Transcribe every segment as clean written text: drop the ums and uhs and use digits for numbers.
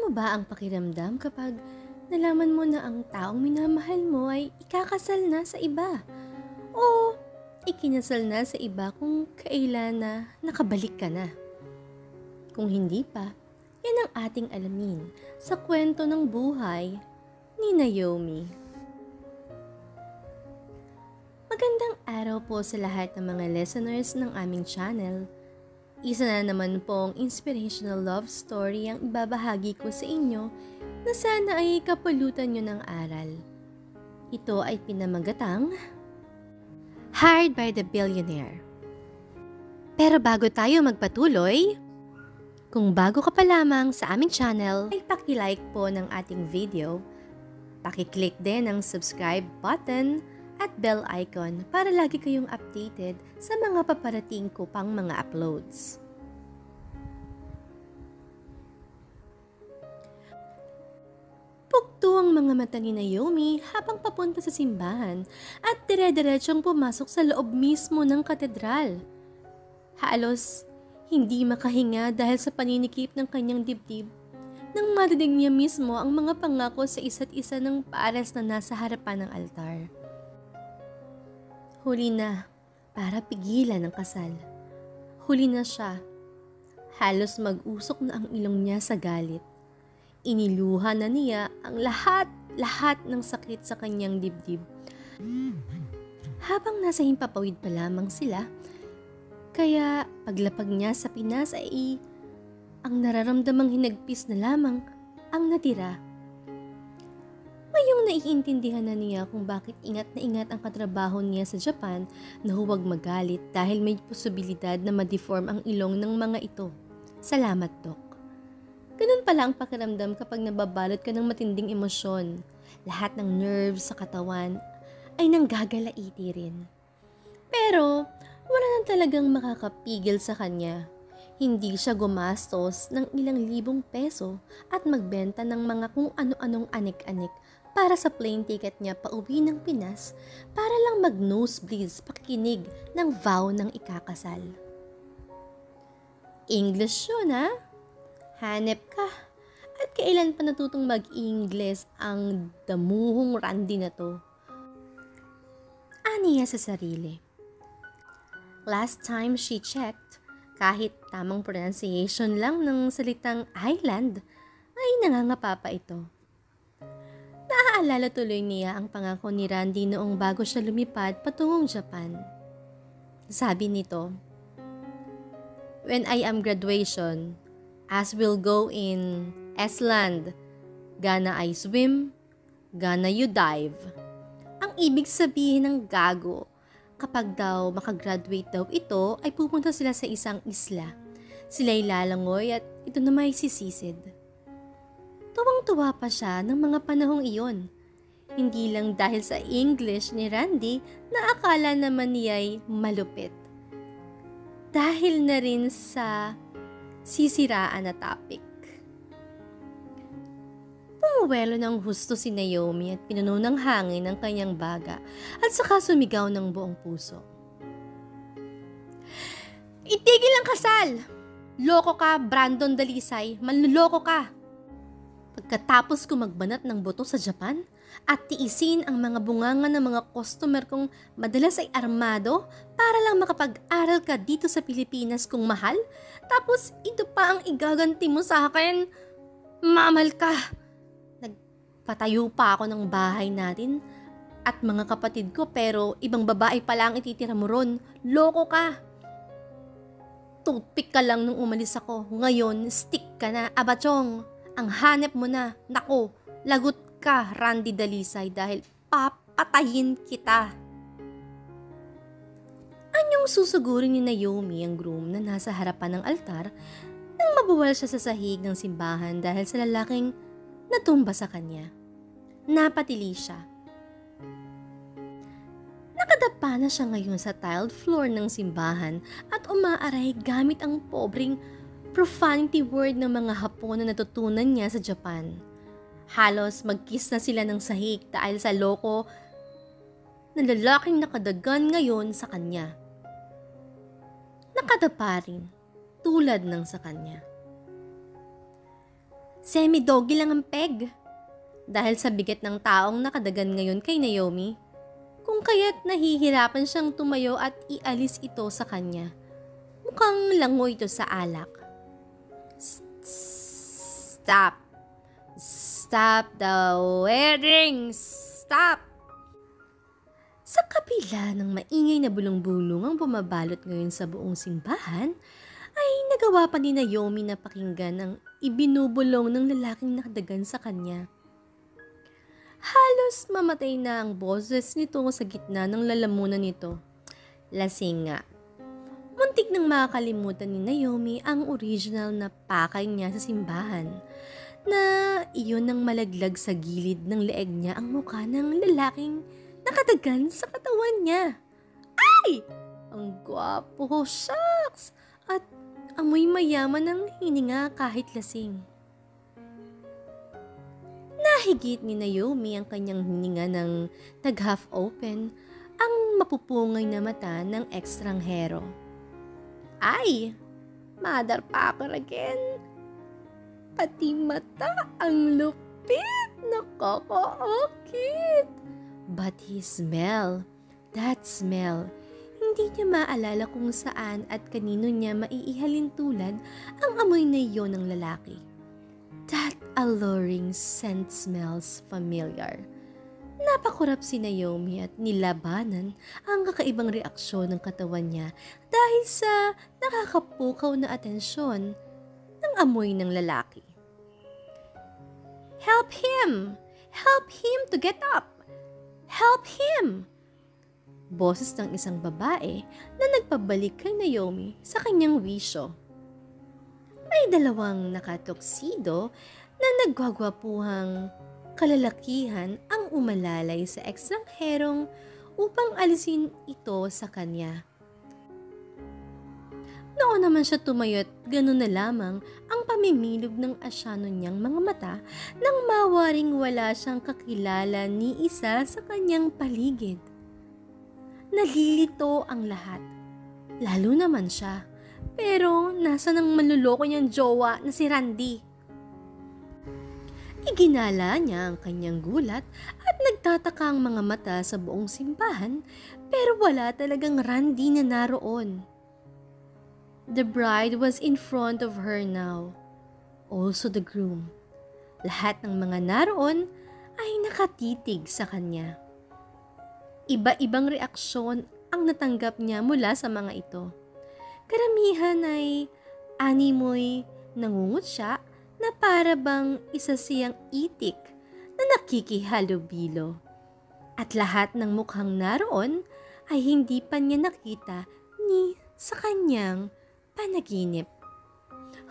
mo ba ang pakiramdam kapag nalaman mo na ang taong minamahal mo ay ikakasal na sa iba? O ikinasal na sa iba kung kailan na nakabalik ka na? Kung hindi pa, yan ang ating alamin sa kwento ng buhay ni Naomi. Magandang araw po sa lahat ng mga listeners ng aming channel. Isa na naman pong inspirational love story ang ibabahagi ko sa inyo na sana ay kapulutan nyo ng aral. Ito ay pinamagatang Hired by the Billionaire. Pero bago tayo magpatuloy, kung bago ka pa lamang sa aming channel, ay paki-like po ng ating video, paki-click din ang subscribe button at bell icon para lagi kayong updated sa mga paparating ko pang mga uploads. Pugto ang mga mata ni Naomi habang papunta sa simbahan at dire-diretsong pumasok sa loob mismo ng katedral. Halos hindi makahinga dahil sa paninikip ng kanyang dibdib nang marinig niya mismo ang mga pangako sa isa't isa ng pares na nasa harapan ng altar. Huli na para pigilan ang kasal. Huli na siya. Halos mag-usok na ang ilong niya sa galit. Iniluha na niya ang lahat ng sakit sa kanyang dibdib. Habang nasa himpapawid pa lamang sila, kaya paglapag niya sa Pinas ay ang nararamdamang hinagpis na lamang ang natira. Ngayong naiintindihan na niya kung bakit ingat na ingat ang katrabaho niya sa Japan na huwag magalit dahil may posibilidad na ma-deform ang ilong ng mga ito. Salamat, Dok. Ganun pala ang pakiramdam kapag nababalot ka ng matinding emosyon. Lahat ng nerves sa katawan ay nanggagalaiti rin. Pero wala nang talagang makakapigil sa kanya. Hindi siya gumastos ng ilang libong peso at magbenta ng mga kung ano-anong anik-anik para sa plane ticket niya pauwi ng Pinas para lang mag-nosebleeds pakikinig ng vow ng ikakasal. English yun, ha? Hanep ka. At kailan pa natutong mag-Ingles ang damuhong Randy na to? Aniya sa sarili. Last time she checked, kahit tamang pronunciation lang ng salitang island, ay nangangapa pa ito. Naaalala tuloy niya ang pangako ni Randy noong bago siya lumipad patungong Japan. Sabi nito, "When I am graduation, as will go in Esland, gana I swim, gana you dive." Ang ibig sabihin ng gago, kapag daw makagraduate daw ito, ay pupunta sila sa isang isla. Sila'y lalangoy at ito na may sisisid. Tuwang-tuwa pa siya ng mga panahong iyon. Hindi lang dahil sa English ni Randy na akala naman niya'y malupit. Dahil na rin sa sisiraan na topic. Pumuwelo ng husto si Naomi at pinuno ng hangin ang kanyang baga at saka sumigaw ng buong puso. "Itigil ang kasal! Loko ka, Brandon Dalisay! Manluloko ka! Pagkatapos ko magbanat ng buto sa Japan at tiisin ang mga bunganga ng mga customer kong madalas ay armado para lang makapag-aral ka dito sa Pilipinas kung mahal, tapos ito pa ang igaganti mo sa akin, mamal ka! Nagpatayo pa ako ng bahay natin at mga kapatid ko pero ibang babae pala ang ititira mo ron. Loko ka! Toothpick ka lang nung umalis ako, ngayon stick ka na, abachong! Ang hanep mo na, nako, lagot ka, Randy Dalisay, dahil papatayin kita." Anyong susugurin ni Naomi ang groom na nasa harapan ng altar nang mabuwal siya sa sahig ng simbahan dahil sa lalaking natumba sa kanya. Napatili siya. Nakadapa na siya ngayon sa tiled floor ng simbahan at umaaray gamit ang pobreng profanity word ng mga Hapon na natutunan niya sa Japan. Halos mag-kiss na sila ng sahig dahil sa loko na lalaking nakadagan ngayon sa kanya. Nakadapa rin, tulad ng sa kanya. Semi-doggy lang ang peg. Dahil sa bigat ng taong nakadagan ngayon kay Naomi, kung kaya't nahihirapan siyang tumayo at ialis ito sa kanya. Mukhang lango ito sa alak. Stop! Stop the wedding! Stop! Sa kabila ng maingay na bulong-bulong ang bumabalot ngayon sa buong simbahan, ay nagawa pa ni Naomi na pakinggan ang ibinubulong ng lalaking nakadagan sa kanya. Halos mamatay na ang boses nito sa gitna ng lalamunan nito. Lasing nga. Muntik nang makakalimutan ni Naomi ang original na pakay niya sa simbahan, na iyon ang malaglag sa gilid ng leeg niya ang mukha ng lalaking nakadagan sa katawan niya. Ay! Ang gwapo, shucks! At amoy mayaman ng hininga kahit lasing. Nahigit ni Naomi ang kanyang hininga ng tag-half open ang mapupungay na mata ng ekstranghero. Ay! Motherfucker again! Pati mata ang lupit! Nakaka-okit! But his smell, that smell, hindi niya maalala kung saan at kanino niya maiihalin tulad ang amoy na iyon ng lalaki. That alluring scent smells familiar. Napakurap si Naomi at nilabanan ang kakaibang reaksyon ng katawan niya dahil sa nakakapukaw na atensyon ng amoy ng lalaki. Help him! Help him to get up! Help him! Boses ng isang babae na nagpabalik kay Naomi sa kanyang wisyo. May dalawang nakatoksido na nagwagwapuhang kalalakihan ang umalalay sa ekstrangherong upang alisin ito sa kanya. Noon naman siya tumayo at gano'n na lamang ang pamimilog ng asyano niyang mga mata nang mawaring wala siyang kakilala ni isa sa kanyang paligid. Nalilito ang lahat, lalo naman siya, pero nasa nang manluloko niyang jowa na si Randy. Iginala niya ang kanyang gulat at nagtataka ang mga mata sa buong simbahan pero wala talagang Randy na naroon. The bride was in front of her now. Also the groom. Lahat ng mga naroon ay nakatitig sa kanya. Iba-ibang reaksyon ang natanggap niya mula sa mga ito. Karamihan ay animoy nangungutya na para bang isa siyang itik na nakikihalubilo. At lahat ng mukhang naroon ay hindi pa niya nakita ni sa kanyang panaginip.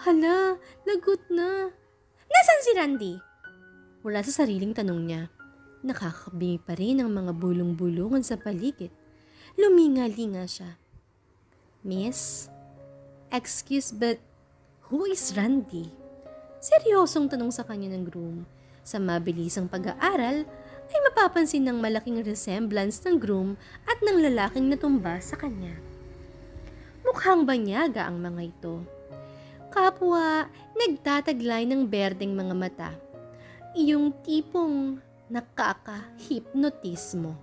Hala, lagot na. Nasaan si Randy? Wala sa sariling tanong niya. Nakakabingi pa rin ang mga bulong-bulungan sa paligid. Luminga-linga siya. Miss, excuse but who is Randy? Seryosong tanong sa kanya ng groom. Sa mabilisang pag-aaral ay mapapansin ng malaking resemblance ng groom at ng lalaking natumba sa kanya. Mukhang banyaga ang mga ito. Kapwa nagtataglay ng berdeng mga mata. Iyong tipong nakaka-hipnotismo.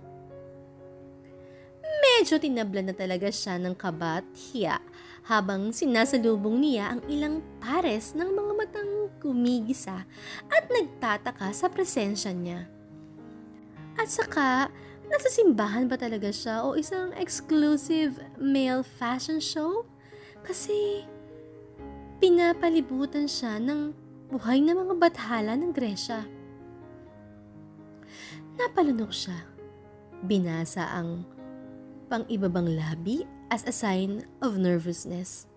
Medyo tinabla na talaga siya ng kaba at hiya habang sinasalubong niya ang ilang pares ng mga matang gumigisa at nagtataka sa presensya niya. At saka, nasa simbahan ba talaga siya o isang exclusive male fashion show? Kasi pinapalibutan siya ng buhay na mga bathala ng Gresya. Napalunok siya. Binasa ang pang-ibabang labi as a sign of nervousness.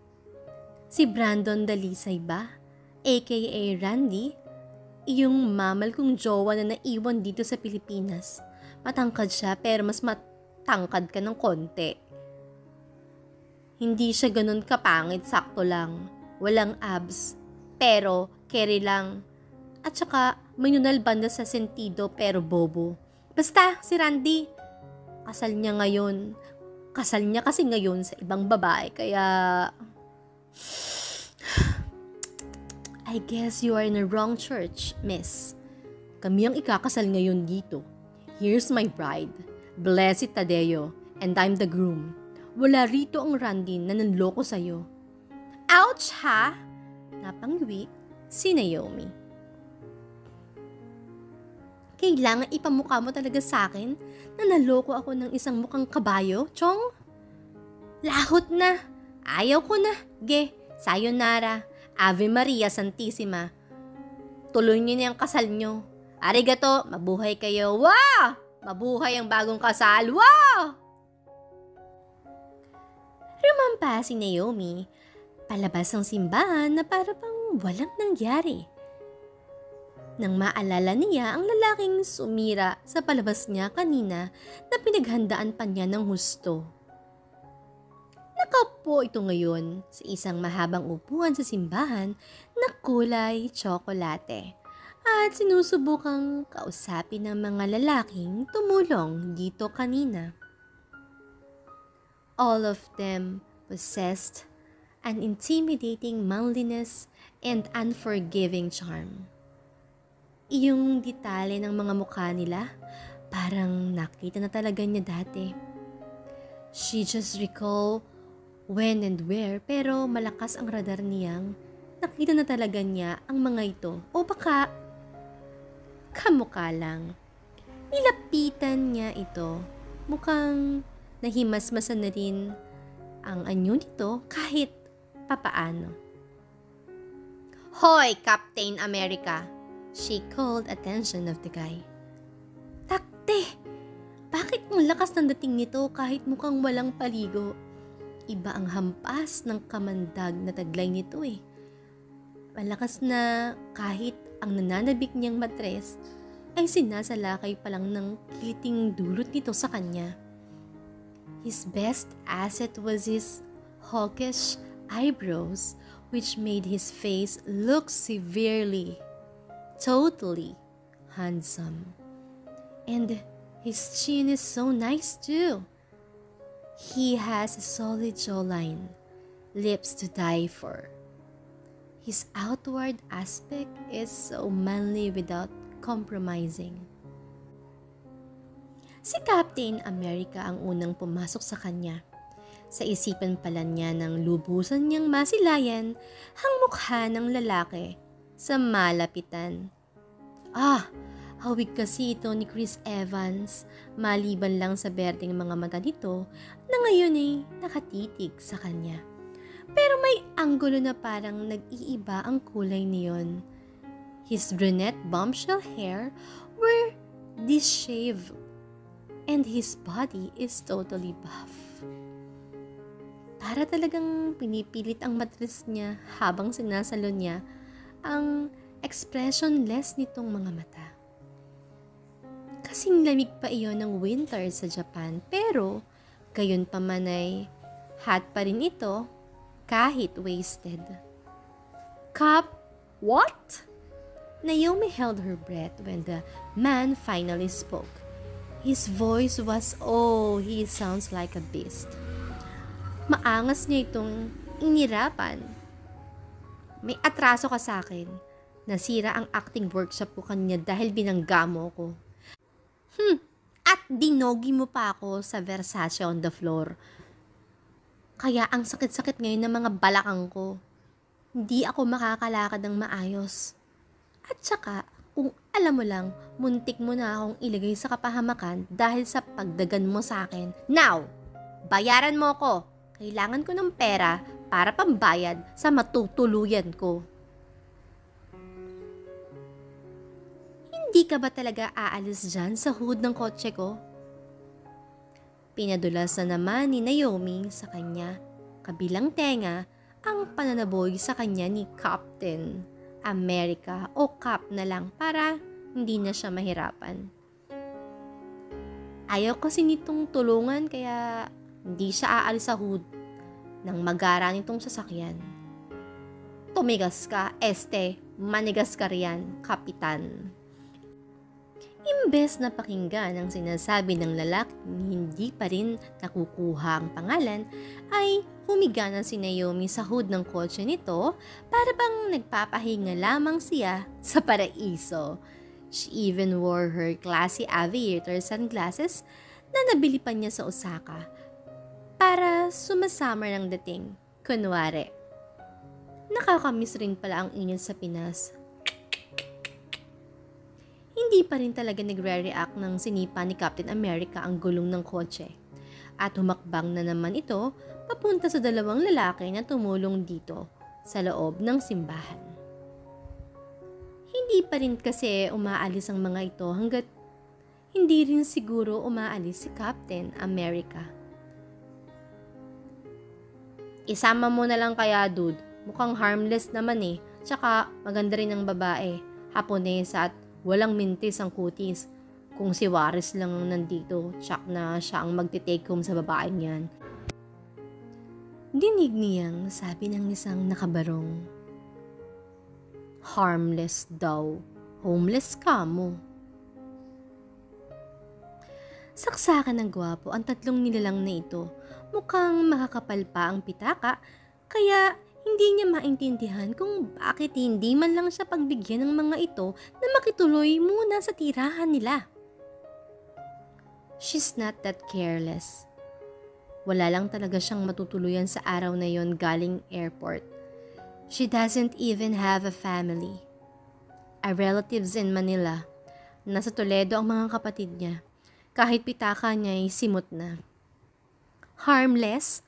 Si Brandon Dalisay ba? aka Randy? Iyong mamal kong jowa na naiwan dito sa Pilipinas. Matangkad siya pero mas matangkad ka ng konti. Hindi siya ganun kapangit, sakto lang. Walang abs, pero carry lang. At saka may nunal banda sa sentido pero bobo. Basta si Randy, kasal niya ngayon. Kasal niya kasi ngayon sa ibang babae kaya I guess you are in the wrong church, miss. Kami ang ikakasal ngayon dito. Here's my bride, Blessed Tadeo, and I'm the groom. Wala rito ang Randy na nanloko sa'yo. Ouch ha! Napangwi si Naomi. Kailangan ipamukha mo talaga sa akin na naloko ako ng isang mukhang kabayo, Chong? Lahot na! Ayaw ko na! Ge, sayonara! Ave Maria Santissima. Tuloy niyo na yung kasal niyo. Arigato, mabuhay kayo. Wow! Mabuhay ang bagong kasal. Wow! Rumampa si Naomi palabas ng simbahan na para bang walang nangyari. Nang maalala niya ang lalaking sumira sa palabas niya kanina na pinaghandaan pa niya ng husto. Nakaupo ito ngayon sa isang mahabang upuan sa simbahan na kulay tsokolate at sinusubukang kausapin ng mga lalaking tumulong dito kanina. All of them possessed an intimidating manliness and unforgiving charm. Iyong detalye ng mga mukha nila parang nakita na talaga niya dati. She just recall when and where, pero malakas ang radar niyang nakita na talaga niya ang mga ito o baka kamukha lang. Nilapitan niya ito, mukhang nahimasmasan na rin ang anyo nito kahit papaano. Hoy, Captain America! She called attention of the guy. Takte! Bakit ang lakas ng dating nito kahit mukhang walang paligo? Iba ang hampas ng kamandag na taglay nito eh. Malakas na kahit ang nananabik niyang matres ay sinasalakay pa lang ng kiliting dulot nito sa kanya. His best asset was his hawkish eyebrows which made his face look severely, totally handsome. And his chin is so nice too. He has a solid jawline, lips to die for. His outward aspect is so manly without compromising. Si Captain America ang unang pumasok sa kanya. Sa isipan pala niya nang lubusan niyang masilayan ang mukha ng lalaki sa malapitan. Hawig kasi ito ni Chris Evans, maliban lang sa berdeng mga mata nito na ngayon ay nakatitig sa kanya. Pero may anggulo na parang nag-iiba ang kulay niyon. His brunette bombshell hair were dishevelled and his body is totally buff. Para talagang pinipilit ang matris niya habang sinasalo niya ang expressionless nitong mga mata. Kasing lamig pa iyon ng winter sa Japan, pero gayon pa man ay hot pa rin ito kahit wasted. Cap, what? Naomi held her breath when the man finally spoke. His voice was, he sounds like a beast. Maangas niya itong inirapan. May atraso ka sa akin. Nasira ang acting workshop ko kanya dahil binangga mo ko. At dinogi mo pa ako sa Versace on the floor. Kaya ang sakit-sakit ngayon ng mga balakang ko. Hindi ako makakalakad ng maayos. At saka, kung alam mo lang, muntik mo na akong ilagay sa kapahamakan dahil sa pagdagan mo sa akin. Now, bayaran mo ko. Kailangan ko ng pera para pambayad sa matutuluyan ko. Hindi ka ba talaga aalis dyan sa hood ng kotse ko? Pinadulas na naman ni Naomi sa kanya, kabilang tenga ang pananaboy sa kanya ni Captain America o Cap na lang para hindi na siya mahirapan. Ayaw kasi nitong tulungan kaya hindi siya aalis sa hood nang magara nitong sasakyan. Tumigas ka, manigas ka riyan, kapitan. Imbes na pakinggan ang sinasabi ng lalaking hindi pa rin nakukuha ang pangalan, ay humiga na si Naomi sa hood ng kotse nito para bang nagpapahinga lamang siya sa paraiso. She even wore her classy aviator sunglasses na nabili pa niya sa Osaka para sumasummer ang dating. Kunwari, nakakamiss rin pala ang init sa Pinas. Hindi pa rin talaga nagre-react ng sinipa ni Captain America ang gulong ng kotse. At humakbang na naman ito papunta sa dalawang lalaki na tumulong dito sa loob ng simbahan. Hindi pa rin kasi umaalis ang mga ito hanggat hindi rin siguro umaalis si Captain America. Isama mo na lang kaya, dude. Mukhang harmless naman eh. Tsaka maganda rin ang babae, Haponesa at walang mintis ang kutis. Kung si Waris lang ang nandito, tsak na siya ang magti-take home sa babaeng yan. Dinig niyang sabi ng isang nakabarong. Harmless daw. Homeless ka mo. Saksakan ng gwapo ang tatlong nilalang na ito. Mukhang makakapal pa ang pitaka, kaya hindi niya maintindihan kung bakit hindi man lang siya pagbigyan ng mga ito na makituloy muna sa tirahan nila. She's not that careless. Wala lang talaga siyang matutuluyan sa araw na yon galing airport. She doesn't even have a family. A relatives in Manila. Nasa Toledo ang mga kapatid niya. Kahit pitaka niya ay simot na. Harmless?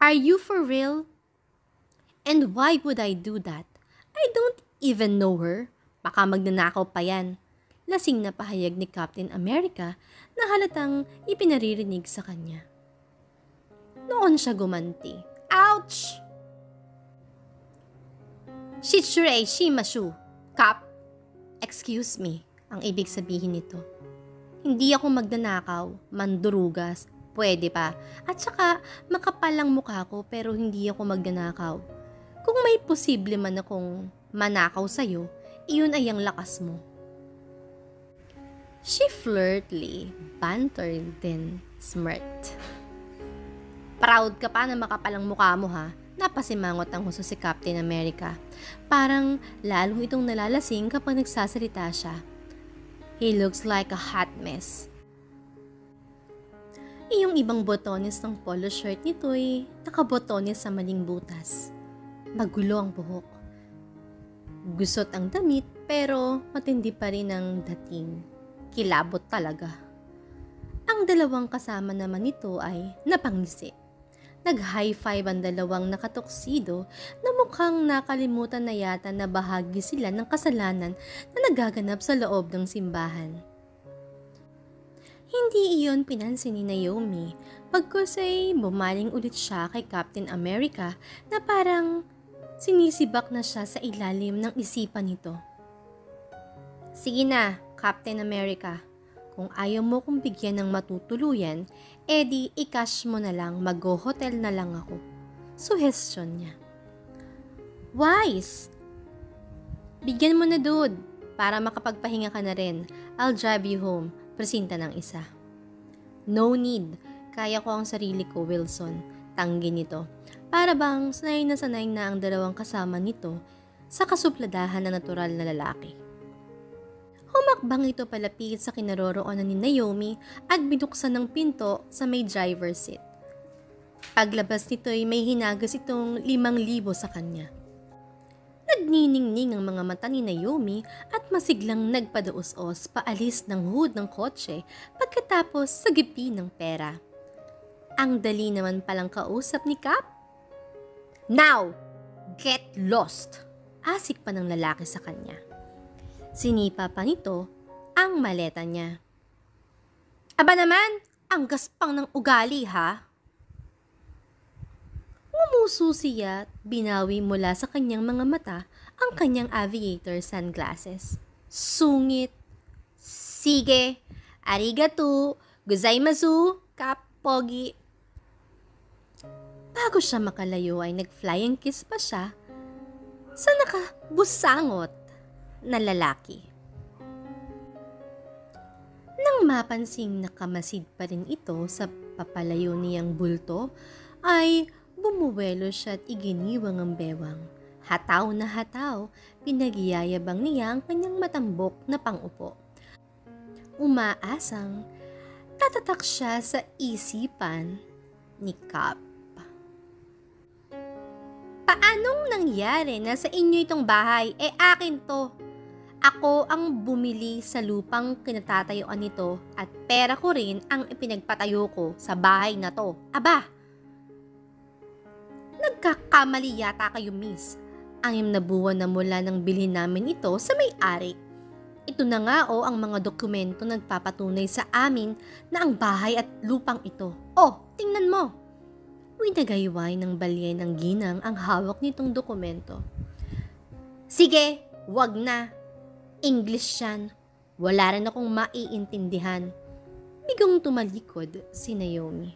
Are you for real? And why would I do that? I don't even know her. Baka magnanakaw pa yan. Lasing na pahayag ni Captain America na halatang ipinaririnig sa kanya. Noon siya gumanti. Ouch! Shitsure shimashu. Cap. Excuse me, ang ibig sabihin nito. Hindi ako magnanakaw, mandurugas, pwede pa. At saka makapal ang mukha ko pero hindi ako magnanakaw. Kung may posible man akong manakaw sa'yo, iyon ay ang lakas mo. She flirtly bantered then smirked. Proud ka pa na makapal ang mukha mo ha? Napasimangot ang husto si Captain America. Parang lalong itong nalalasing kapag nagsasalita siya. He looks like a hot mess. Iyong ibang botones ng polo shirt nito ay nakabotones sa maling butas. Magulo ang buhok. Gusot ang damit pero matindi pa rin ang dating. Kilabot talaga. Ang dalawang kasama naman nito ay napangisi. Nag-high five ang dalawang nakatuksido na mukhang nakalimutan na yata na bahagi sila ng kasalanan na nagaganap sa loob ng simbahan. Hindi iyon pinansin ni Naomi pagkus ay bumaling ulit siya kay Captain America na parang sinisibak na siya sa ilalim ng isipan nito. Sige na, Captain America. Kung ayaw mo kong bigyan ng matutuluyan, edi i-cash mo na lang, mag-hotel na lang ako. Suhestyon niya. Wise! Bigyan mo na dude, para makapagpahinga ka na rin. I'll drive you home, presinta ng isa. No need, kaya ko ang sarili ko, Wilson. Tanggi nito. Para bang sanay na ang dalawang kasama nito sa kasupladahan na natural na lalaki. Humakbang ito palapit sa kinaroroonan ni Naomi at binuksan ng pinto sa may driver's seat. Paglabas nito ay may hinagas itong 5,000 sa kanya. Nagniningning ang mga mata ni Naomi at masiglang nagpadaos-os paalis ng hood ng kotse pagkatapos sagipin ng pera. Ang dali naman palang kausap ni Cap. Now, get lost! Asik pa ng lalaki sa kanya. Sinipa pa nito ang maleta niya. Aba naman, ang gaspang ng ugali ha? Ngumuso siya at binawi mula sa kanyang mga mata ang kanyang aviator sunglasses. Sungit. Sige, arigato, gozaimasu, Pogi. Bago siya makalayo ay nag-flying kiss pa siya sa nakabusangot na lalaki. Nang mapansing nakamasid pa rin ito sa papalayo niyang bulto, ay bumuwelo siya at iginiwang ang bewang. Hataw na hataw, pinagyayabang niya ang kanyang matambok na pangupo. Umaasang tatatak siya sa isipan ni Cap. Paanong nangyari na sa inyo itong bahay? Akin to. Ako ang bumili sa lupang kinatatayuan nito at pera ko rin ang ipinagpatayo ko sa bahay na to. Aba! Nagkakamali yata kayo, miss. 6 na buwan na mula nang bilhin namin ito sa may-ari. Ito na nga ang mga dokumento nagpapatunay sa amin na ang bahay at lupang ito. Tingnan mo! Winagayway ng balye ng ginang ang hawak nitong dokumento. Sige, wag na. English yan. Wala rin akong maiintindihan. Bigong tumalikod si Naomi.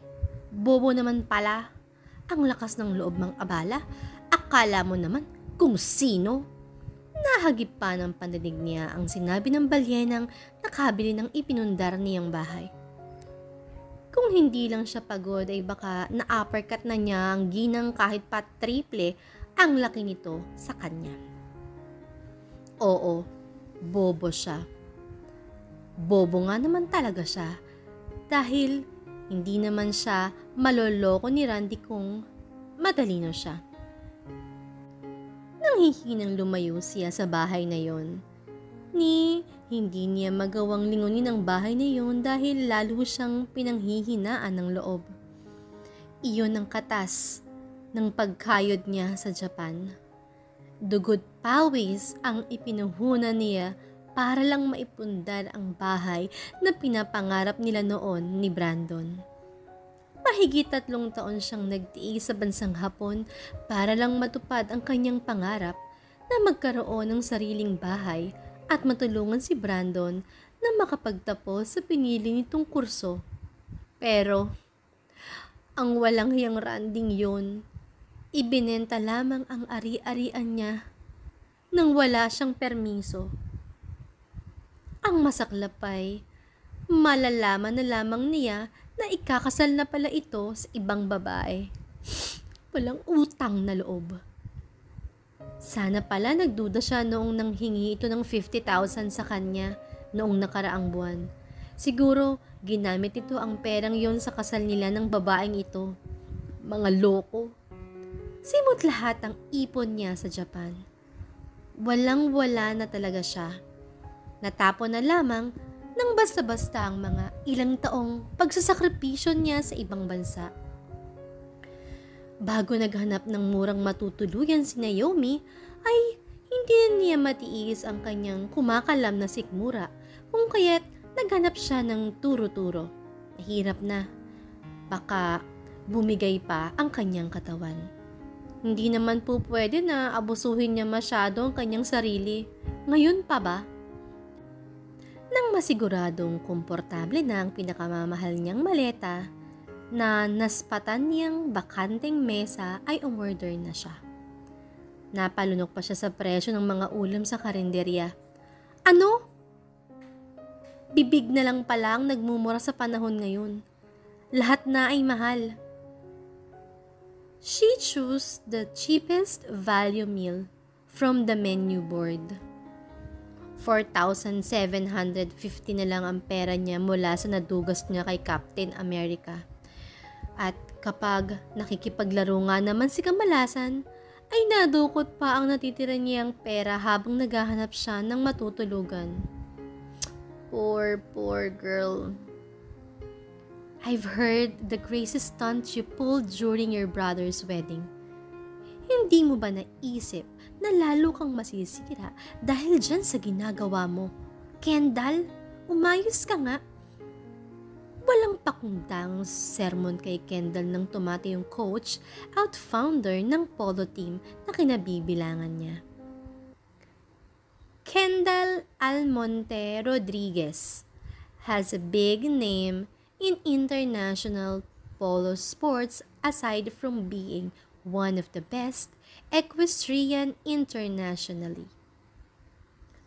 Bobo naman pala. Ang lakas ng loob mang abala. Akala mo naman kung sino. Nahagip pa ng pandinig niya ang sinabi ng balyenang nakabili ng ipinundar niyang bahay. Kung hindi lang siya pagod ay baka na-uppercut na niya ang ginang kahit pa triple ang laki nito sa kanya. Oo, bobo siya. Bobo nga naman talaga siya dahil hindi naman siya maloloko ni Randy kung matalino siya. Nanghihinang lumayo siya sa bahay na yon. Hindi niya magawang lingunin ang bahay na yon dahil lalo siyang pinanghihinaan ng loob. Iyon ang katas ng pagkayod niya sa Japan. Dugod pawis ang ipinuhunan niya para lang maipundar ang bahay na pinapangarap nila noon ni Brandon. Mahigit 3 taon siyang nagtiis sa bansang Hapon para lang matupad ang kanyang pangarap na magkaroon ng sariling bahay at matulungan si Brandon na makapagtapos sa pinili nitong kurso. Pero, ang walang hiyang Randing yun, ibinenta lamang ang ari-arian niya nang wala siyang permiso. Ang masaklap ay, malalaman na lamang niya na ikakasal na pala ito sa ibang babae. Walang utang na loob. Sana pala nagduda siya noong nanghingi ito ng 50,000 sa kanya noong nakaraang buwan. Siguro ginamit ito ang perang yon sa kasal nila ng babaeng ito. Mga loko. Simot lahat ang ipon niya sa Japan. Walang-wala na talaga siya. Natapon na lamang nang basta-basta ang mga ilang taong pagsasakripisyo niya sa ibang bansa. Bago naghanap ng murang matutuluyan si Naomi, ay hindi niya matiis ang kanyang kumakalam na sikmura, kung kaya't naghanap siya ng turo-turo. Mahirap na. Baka bumigay pa ang kanyang katawan. Hindi naman po pwede na abusuhin niya masyado ang kanyang sarili. Ngayon pa ba? Nang masiguradong komportable na ang pinakamamahal niyang maleta, na naspatan niyang bakanteng mesa ay umorder na siya. Napalunok pa siya sa presyo ng mga ulam sa karinderya. Ano? Bibig na lang pala ang nagmumura sa panahon ngayon. Lahat na ay mahal. She chose the cheapest value meal from the menu board. 4,750 na lang ang pera niya mula sa nadugas niya kay Captain America. At kapag nakikipaglaro nga naman si Kamalasan, ay nadukot pa ang natitira niyang pera habang naghahanap siya ng matutulugan. Poor girl. I've heard the crazy stunt you pulled during your brother's wedding. Hindi mo ba naisip na lalo kang masisira dahil dyan sa ginagawa mo? Kendall, umayos ka nga. Walang pakundang sermon kay Kendall nang tumati yung coach at founder ng polo team na kinabibilangan niya. Kendall Almonte Rodriguez has a big name in international polo sports aside from being one of the best equestrian internationally.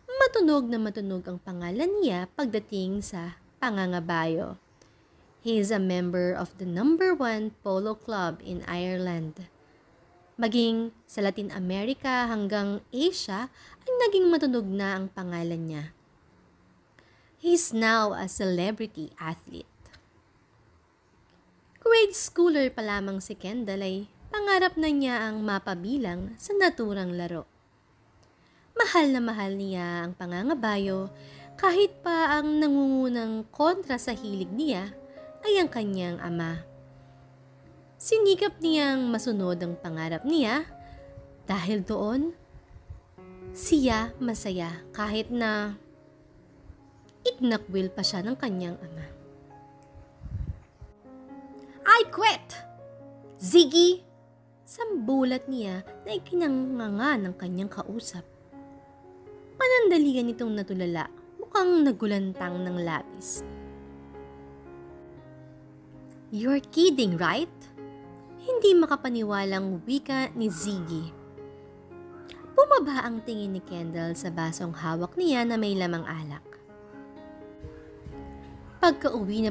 Matunog na matunog ang pangalan niya pagdating sa pangangabayo. He is a member of the #1 polo club in Ireland. Maging sa Latin America hanggang Asia ay naging matunog na ang pangalan niya. He is now a celebrity athlete. Grade schooler pa lamang si Kendall ay pangarap na niya ang mapabilang sa naturang laro. Mahal na mahal niya ang pangangabayo kahit pa ang nangungunang kontra sa hilig niya ay ang kanyang ama. Sinikap niyang masunod ang pangarap niya dahil doon siya masaya kahit na ignakwil pa siya ng kanyang ama. I quit! Ziggy! Sambulat niya na ikinanganga ng kanyang kausap. Panandalian itong natulala, mukhang nagulantang ng labis. You're kidding, right? Hindi makapaniwalang wika ni Ziggy. Bumaba ang tingin ni Kendall sa basong hawak niya na may lamang alak. Pagka-uwi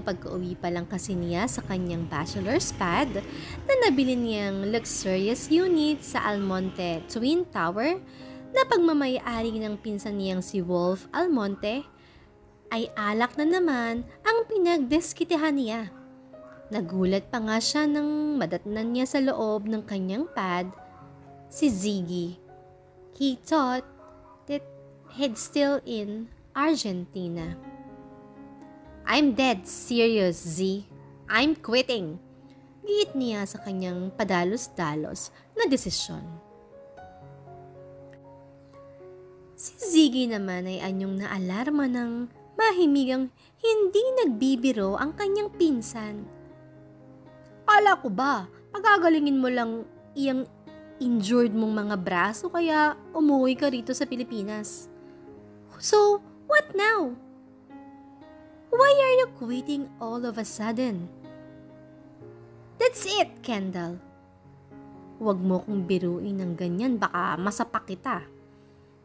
pa lang kasi niya sa kanyang bachelor's pad na nabili niyang luxurious unit sa Almonte Twin Tower na pagmamayari ng pinsan niyang si Wolf Almonte, ay alak na naman ang pinagdeskitehan niya. Nagulat pa nga siya nang madatnan niya sa loob ng kanyang pad si Ziggy. He thought that he'd still in Argentina. I'm dead serious, Z. I'm quitting. Giit niya sa kanyang padalos-dalos na desisyon. Si Ziggy naman ay anyong naalarma ng mahimigang hindi nagbibiro ang kanyang pinsan. Kala ko ba, pagagalingin mo lang iyang injured mong mga braso kaya umuwi ka rito sa Pilipinas. So, what now? Why are you quitting all of a sudden? That's it, Kendall. Huwag mo kong biruin ng ganyan, baka masapak kita.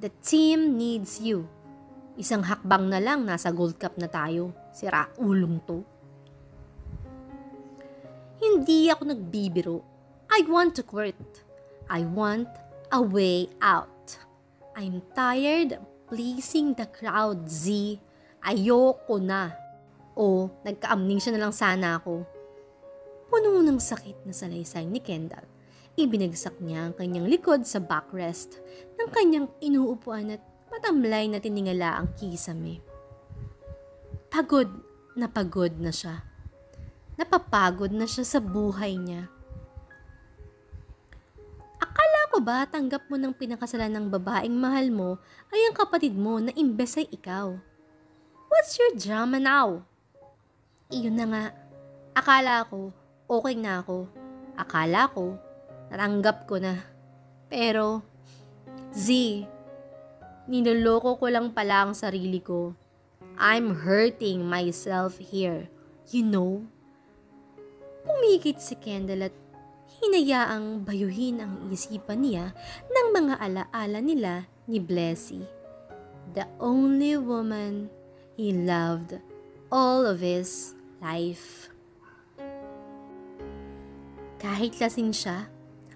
The team needs you. Isang hakbang na lang, nasa Gold Cup na tayo. Sira ulong to. Hindi ako nagbibiro. I want to quit. I want a way out. I'm tired of pleasing the crowd, Z. Ayoko na. O, nagka-amnesia na lang sana ako. Puno ng sakit na salaysay ni Kendall. Ibinagsak niya ang kanyang likod sa backrest ng kanyang inuupuan at matamlay na tiningala ang kisame. Pagod na siya. Napapagod na siya sa buhay niya. Akala ko ba tanggap mo ng pinakasalan ng babaeng mahal mo ay ang kapatid mo na imbes ay ikaw? What's your drama now? Iyon na nga. Akala ko, okay na ako. Akala ko, natanggap ko na. Pero, Z, niloloko ko lang pala ang sarili ko. I'm hurting myself here. You know? Pumikit si Kendall at hinayaang bayuhin ang isipan niya ng mga alaala nila ni Blessy. The only woman he loved all of his life. Kahit lasing siya,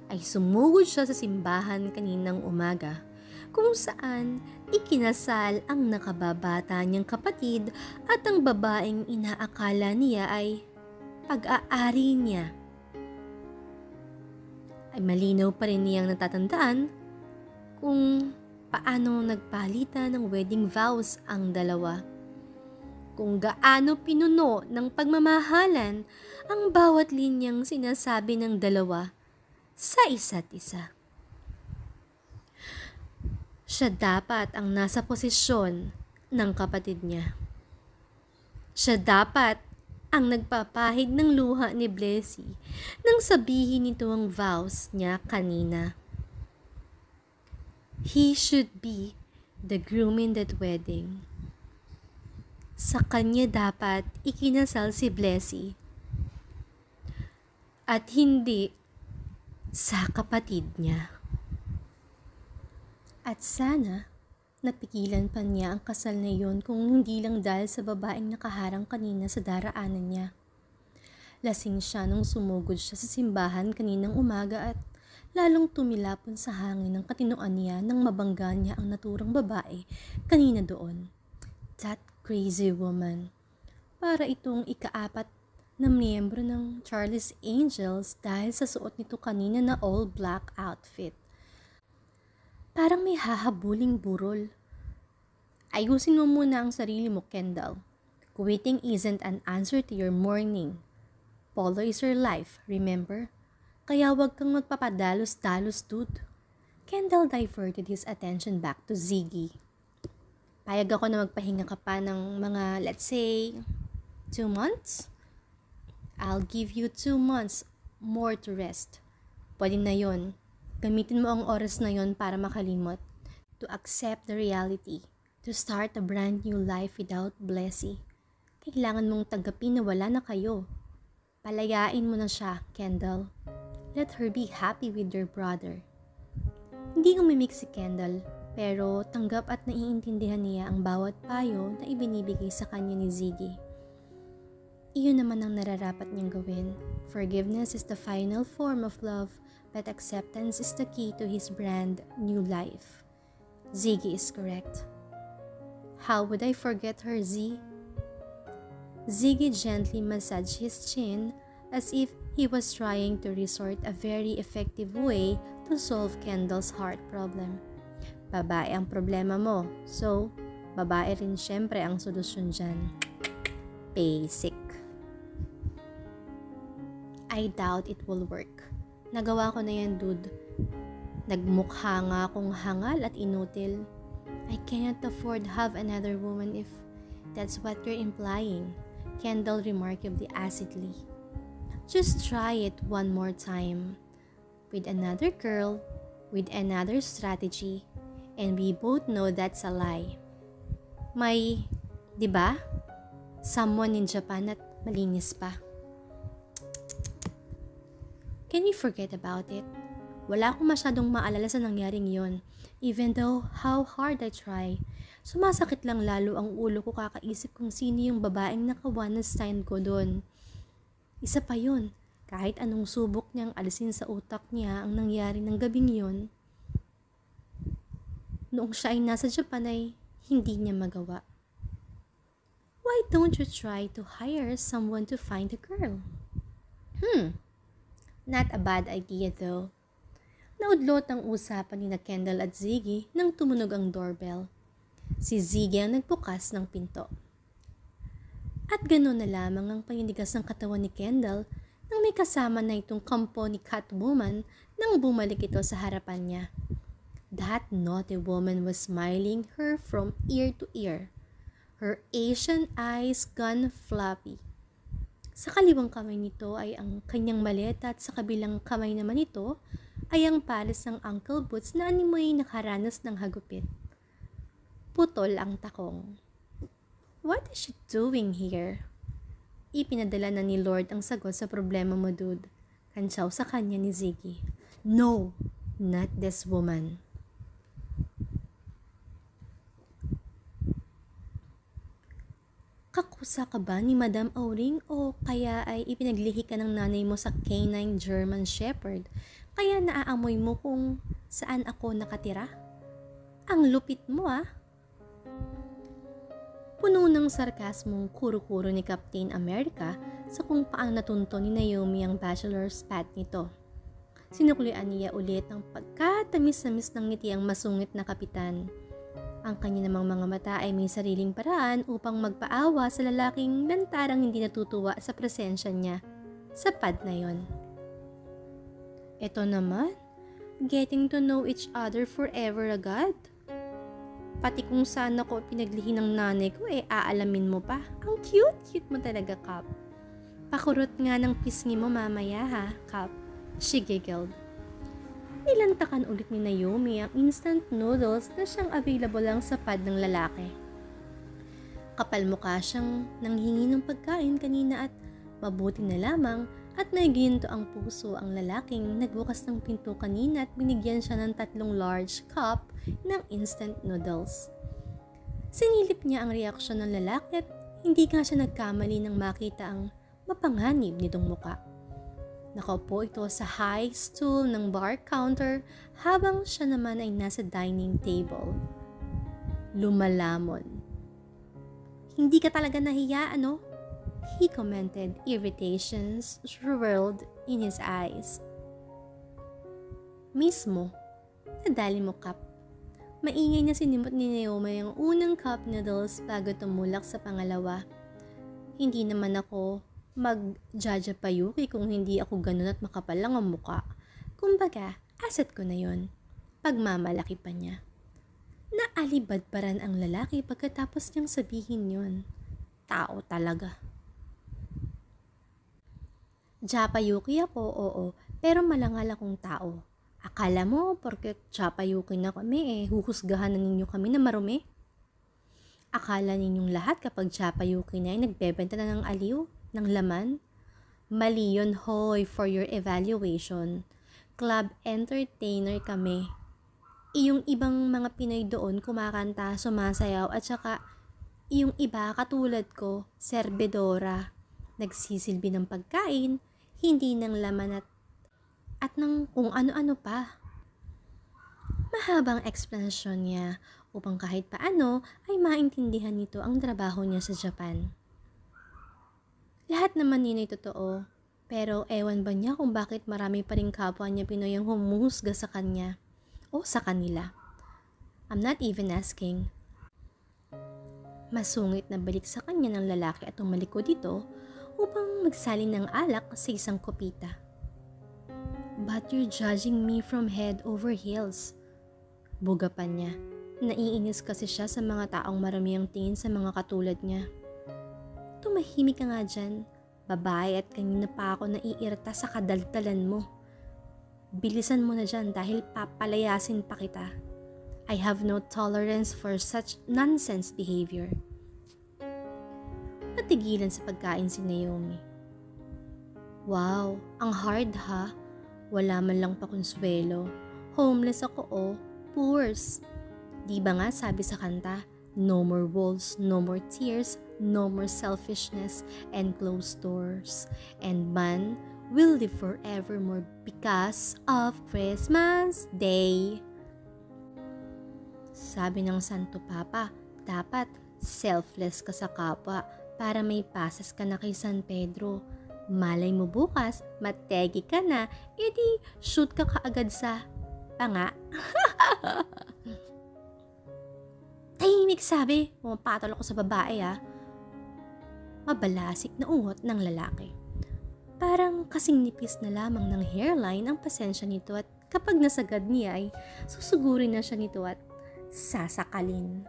ay sumugod siya sa simbahan kaninang umaga kung saan ikinasal ang nakababata niyang kapatid at ang babaeng inaakala niya ay pag-aari niya. Ay malinaw pa rin niyang natatandaan kung paano nagpalitan ng wedding vows ang dalawa. Kung gaano pinuno ng pagmamahalan ang bawat linyang sinasabi ng dalawa sa isa't isa. Siya dapat ang nasa posisyon ng kapatid niya. Siya dapat ang nagpapahid ng luha ni Blessy nang sabihin nito ang vows niya kanina. He should be the groom in that wedding. Sa kanya dapat ikinasal si Blessy at hindi sa kapatid niya. At sana Napigilan pa niya ang kasal na iyon kung hindi lang dahil sa babaeng nakaharang kanina sa daraanan niya. Lasing siya nung sumugod siya sa simbahan kaninang umaga at lalong tumilapon sa hangin ng katinoan niya nang mabangga niya ang naturang babae kanina doon. That crazy woman. Para itong ikaapat na miyembro ng Charlie's Angels dahil sa suot nito kanina na all-black outfit. Parang may hahabuling burol. Ayusin mo muna ang sarili mo, Kendall. Quitting isn't an answer to your mourning. Polo is your life, remember? Kaya wag kang magpapadalos-dalos, dude. Kendall diverted his attention back to Ziggy. Payag ako na magpahinga ka pa ng mga, let's say, 2 months? I'll give you 2 months more to rest. Pwede na yon. Gamitin mo ang oras na yon para makalimot. To accept the reality. To start a brand new life without Blessy. Kailangan mong tanggapin na wala na kayo. Palayain mo na siya, Kendall. Let her be happy with your brother. Hindi umimik si Kendall, pero tanggap at naiintindihan niya ang bawat payo na ibinibigay sa kanya ni Ziggy. Iyon naman ang nararapat niyang gawin. Forgiveness is the final form of love, but acceptance is the key to his brand new life. Ziggy is correct. How would I forget her, Z? Ziggy gently massaged his chin as if he was trying to resort a very effective way to solve Kendall's heart problem. Babae ang problema mo, so babae rin syempre ang solusyon dyan. Basic. I doubt it will work. Nagawa ko na yan, dude. Nagmukha nga akong hangal at inutil. I cannot afford to have another woman if that's what you're implying, Kendall remarkably acidly. Just try it one more time. With another girl, with another strategy, and we both know that's a lie. May, di ba? Someone in Japan at malinis pa. Can we forget about it? Wala akong masyadong maalala sa nangyaring yon, even though how hard I try. Sumasakit lang lalo ang ulo ko kakaisip kung sino yung babaeng nakawan na sign ko doon. Isa pa yun, kahit anong subok niyang alisin sa utak niya ang nangyari ng gabing yon, noong siya ay nasa Japan ay hindi niya magawa. Why don't you try to hire someone to find the girl? Not a bad idea though. Naudlot ang usapan ni Kendall at Ziggy nang tumunog ang doorbell. Si Ziggy ang nagbukas ng pinto. At gano'n na lamang ang paninigas ng katawan ni Kendall nang may kasama na itong kampo ni Catwoman nang bumalik ito sa harapan niya. That naughty woman was smiling her from ear to ear. Her Asian eyes gone floppy. Sa kaliwang kamay nito ay ang kanyang maleta at sa kabilang kamay naman nito ay ang palis ng Uncle Boots na animoy nakaranas ng hagupit. Putol ang takong. What is she doing here? Ipinadala na ni Lord ang sagot sa problema mo, dude. Kantsaw sa kanya ni Ziggy. No, not this woman. Kakusa ka ba ni Madam Owring o kaya ay ipinaglihi ka ng nanay mo sa canine German Shepherd kaya naaamoy mo kung saan ako nakatira? Ang lupit mo Puno ng sarkasmong kuro-kuro ni Captain America sa kung paang natunto ni Naomi ang bachelor's pad nito. Sinuklian niya ulit ang pagkatamis-tamis ng ngiti ang masungit na kapitan. Ang kanya namang mga mata ay may sariling paraan upang magpaawa sa lalaking lantarang hindi natutuwa sa presensya niya sa pad na yon. Eto naman, getting to know each other forever agad. Pati kung saan ako pinaglihi ng nanay ko aalamin mo pa. Ang cute-cute mo talaga, Cap. Pakurot nga ng pisngi mo mamaya ha, Cap. She giggled. Nilantakan ulit ni Naomi ang instant noodles na siyang available lang sa pad ng lalaki. Kapal mukha siyang nanghingi ng pagkain kanina at mabuti na lamang At may ginto ang puso ang lalaking nagbukas ng pinto kanina at binigyan siya ng 3 large cup ng instant noodles. Sinilip niya ang reaksyon ng lalaki at hindi nga siya nagkamali nang makita ang mapanganib nitong muka. Nakaupo ito sa high stool ng bar counter habang siya naman ay nasa dining table. Lumalamon. "Hindi ka talaga nahiya, ano?" He commented, irritations swirled in his eyes. "Mismo, nadali mo, Kap." Maingay na sinimot ni Naomi ang unang cup noodles bago tumulak sa pangalawa. "Hindi naman ako mag-jajapayuki kung hindi ako ganun at makapal lang ang muka. Kumbaga, asset ko na yon." Pagmamalaki pa niya. Naalibadbaran ang lalaki pagkatapos niyang sabihin yon. Tao talaga. "Japayuki ako, oo, pero malangal akong tao. Akala mo, porket japayuki na kami huhusgahan na ninyo kami na marumi? Akala ninyong lahat kapag japayuki na nagbebenta na ng aliw, ng laman? Mali yun, hoy, for your evaluation. Club entertainer kami. Iyong ibang mga Pinoy doon kumakanta, sumasayaw, at saka iyong iba katulad ko, serbedora. Nagsisilbi ng pagkain, hindi ng laman at ng kung ano-ano pa." Mahabang explanation niya upang kahit paano ay maintindihan nito ang trabaho niya sa Japan. Lahat naman yun ay totoo, pero ewan ba niya kung bakit marami pa rin kapwa niya Pinoy ang humuhusga sa kanya o sa kanila. I'm not even asking. Masungit na balik sa kanya ng lalaki at tumalikod dito upang magsalin ng alak sa isang kopita. "But you're judging me from head over heels." Buga pa niya. Naiinis kasi siya sa mga taong marami ang tingin sa mga katulad niya. "Tumahimik ka nga dyan, babae, at kanina pa ako naiirita sa kadaldalan mo. Bilisan mo na dyan dahil papalayasin pa kita. I have no tolerance for such nonsense behavior." Natigilan sa pagkain si Naomi. "Wow, ang hard ha. Wala man lang pakonsuelo. Homeless ako poors. Di ba nga sabi sa kanta, no more walls, no more tears, no more selfishness, and closed doors. And man will live forevermore because of Christmas Day." Sabi ng Santo Papa, dapat selfless ka sa kapwa para may pasas ka na kay San Pedro. Malay mo bukas, mategi ka na, edi shoot ka kaagad sa panga. "Tahimik, sabi, pumapatol ako sa babae Mabalasik na ungot ng lalaki. Parang kasing nipis na lamang ng hairline ang pasensya nito at kapag nasagad niya ay susugurin na siya nito at sasakalin.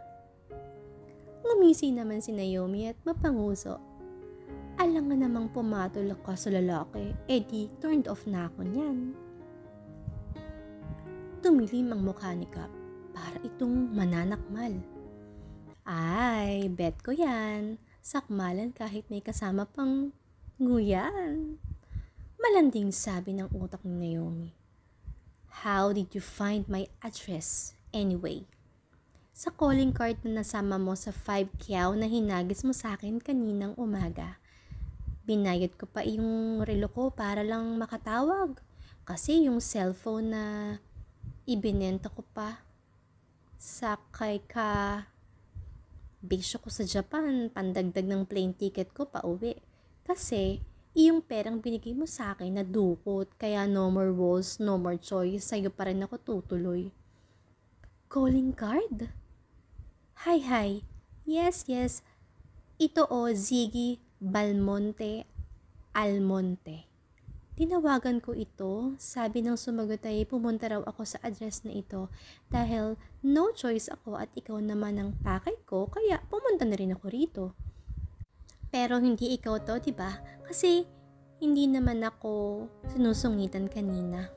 Ngumisi naman si Naomi at mapanguso. Alangan namang pumatol ka sa lalaki, edi turned off na ako niyan. Tumilim ang mukha ni Kap para itong mananakmal. "Ay, bet ko yan. Sakmalan kahit may kasama pang nguyan." Malanding sabi ng utak ni Naomi. "How did you find my address anyway?" "Sa calling card na nasama mo sa 5 kyaw na hinagis mo sa akin kaninang umaga. Binayad ko pa yung relo ko para lang makatawag. Kasi yung cellphone na ibinenta ko pa. Sakay ka. Bisyo ko sa Japan, pandagdag ng plane ticket ko pa uwi. Kasi iyong perang binigay mo sa akin na dukot, kaya no more walls, no more choice, sa'yo pa rin ako tutuloy." "Calling card? Hi. Yes. Ito Ziggy Balmonte Almonte. Tinawagan ko ito, sabi ng sumagot ay pumunta raw ako sa address na ito dahil no choice ako at ikaw naman ang pakay ko, kaya pumunta na rin ako rito." "Pero hindi ikaw to, diba? Kasi hindi naman ako sinusungitan kanina."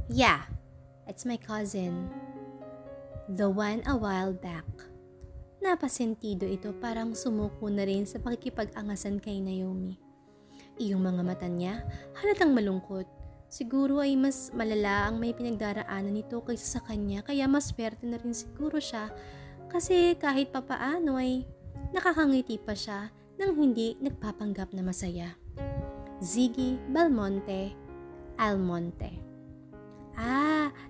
"Yeah, it's my cousin. The one a while back." Napasentido ito, parang sumuko na rin sa pakikipag-angasan kay Naomi. Iyong mga mata niya halatang malungkot. Siguro ay mas malala ang may pinagdaraanan nito kaysa sa kanya kaya mas swerte na rin siguro siya kasi kahit papaano ay nakakangiti pa siya nang hindi nagpapanggap na masaya. Ziggy Belmonte Almonte.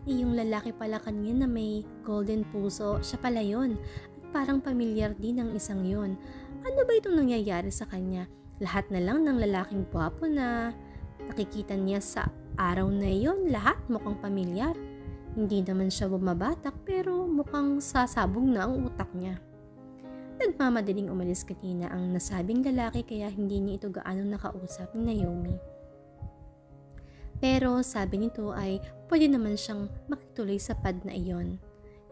Iyong lalaki pala kanina na may golden puso, siya pala yun. At parang pamilyar din ang isang yun. Ano ba itong nangyayari sa kanya? Lahat na lang ng lalaking gwapo na nakikita niya sa araw na iyon, lahat mukhang pamilyar. Hindi naman siya bumabatak pero mukhang sasabog na ang utak niya. Nagmamadaling umalis kanina ang nasabing lalaki kaya hindi niya ito gaanong nakausap ni Naomi. Pero sabi nito ay pwede naman siyang makituloy sa pad na iyon.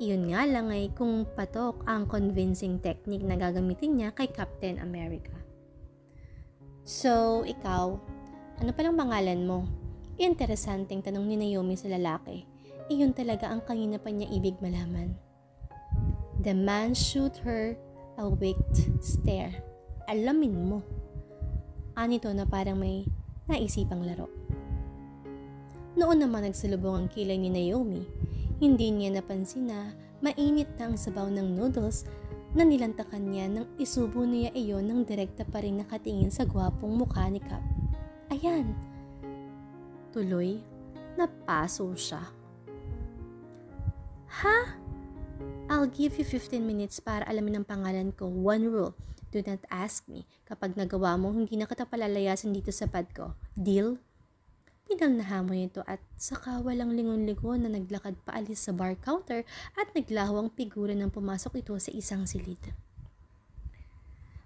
Iyon nga lang ay kung patok ang convincing technique na gagamitin niya kay Captain America. So, ikaw, ano palang pangalan mo? Interesanting tanong ni Naomi sa lalaki. Iyon talaga ang kanina pa niya ibig malaman. The man shoot her a wicked stare. Alamin mo. Anito na parang may naisipang laro. Noon naman nagsalubong ang kilay ni Naomi. Hindi niya napansin na mainit na ang sabaw ng noodles na nilantakan niya nang isubo niya iyon nang direkta pa rin nakatingin sa gwapong mukha ni Cap. Ayan. Tuloy, napaso siya. Ha? I'll give you 15 minutes para alamin ang pangalan ko. One rule, do not ask me. Kapag nagawa mo, hindi na kita palalayasin dito sa pad ko. Deal? Pinalnahamon ito at saka walang lingon-lingon na naglakad paalis sa bar counter at naglaho ang figura nang pumasok ito sa isang silid.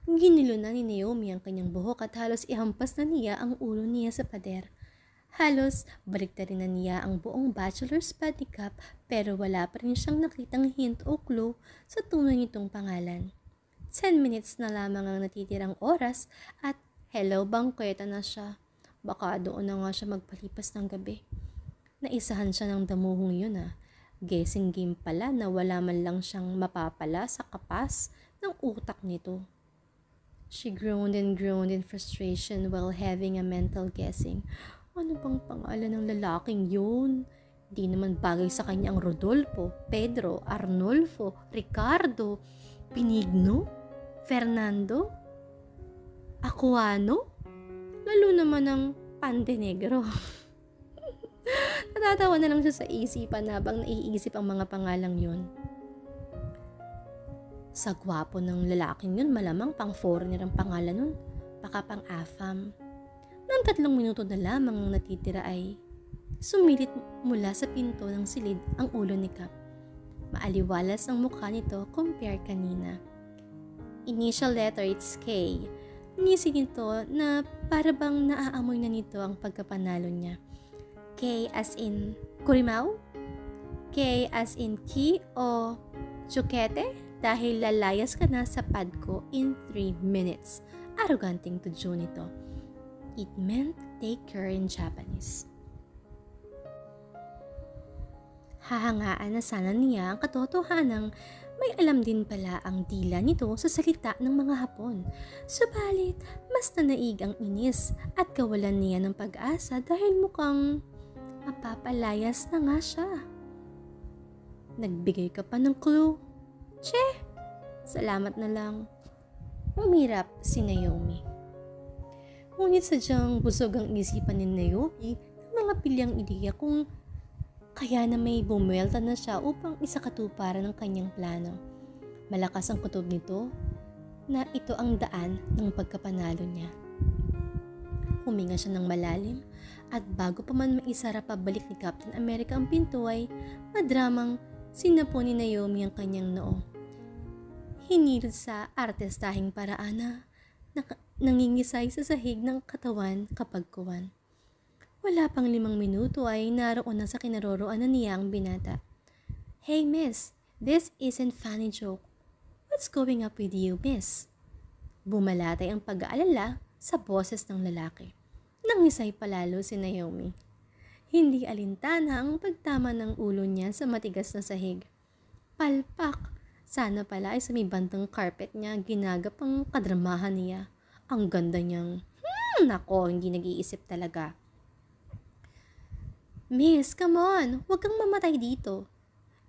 Ginilo na ni Naomi ang kanyang buhok at halos ihampas na niya ang ulo niya sa pader. Halos baliktarin na niya ang buong bachelor's pad ni Cap pero wala pa rin siyang nakitang hint o clue sa tunay nitong pangalan. 10 minutes na lamang ang natitirang oras at hello bangketa na siya. Baka doon na nga siya magpalipas ng gabi. Naisahan siya ng damuhong yun Guessing game pala na wala man lang siyang mapapala sa kapas ng utak nito. She groaned in frustration while having a mental guessing. Ano bang pangalan ng lalaking yun? Di naman bagay sa kanya ang Rodolfo, Pedro, Arnolfo, Ricardo, Benigno, Fernando, Aquano? Lalo naman ang Pande Negro. Natatawa na lang siya sa isipan habang naiisip ang mga pangalang yun. Sa gwapo ng lalaking yun, malamang pang foreigner ang pangalan nun. Baka pang AFAM. Nang 3 minuto na lamang ang natitira ay sumilit mula sa pinto ng silid ang ulo ni Cap. Maaliwalas ang mukha nito compare kanina. Initial letter, it's K. Nisig nito na para bang naaamoy na nito ang pagkapanalo niya. K as in Kurimao? K as in Ki o Chukete? Dahil lalayas ka na sa pad ko in 3 minutes. Arroganting to June nito. It meant take care in Japanese. Hahangaan na sana niya ang katotohanang may alam din pala ang dila nito sa salita ng mga Hapon. Subalit, mas nanaig ang inis at kawalan niya ng pag-asa dahil mukhang mapapalayas na nga siya. Nagbigay ka pa ng clue. Che, salamat na lang. Umirap si Naomi. Ngunit sadyang busog ang isipan ni Naomi ng mga pilyang ideya kung kaya na may bumuelta na siya upang isakatuparan ng kanyang plano. Malakas ang kutob nito na ito ang daan ng pagkapanalo niya. Huminga siya ng malalim at bago pa man maisara pabalik ni Captain America ang pinto ay madramang sinapo ni Naomi ang kanyang noo. Hinilod sa artistahing paraan na nangingisay sa sahig ng katawan kapag kuwan. Wala pang 5 minuto ay naroon na sa kinaroroonan niya ang binata. Hey miss, this isn't funny joke. What's going up with you, miss? Bumalatay ang pag-aalala sa boses ng lalaki. Nangisay palalo si Naomi. Hindi alintana ang pagtama ng ulo niya sa matigas na sahig. Palpak! Sana pala ay sa may bandang carpet niya ginagap ang kadramahan niya. Ang ganda niyang Nako, hindi nag-iisip talaga. Miss, come on, huwag kang mamatay dito.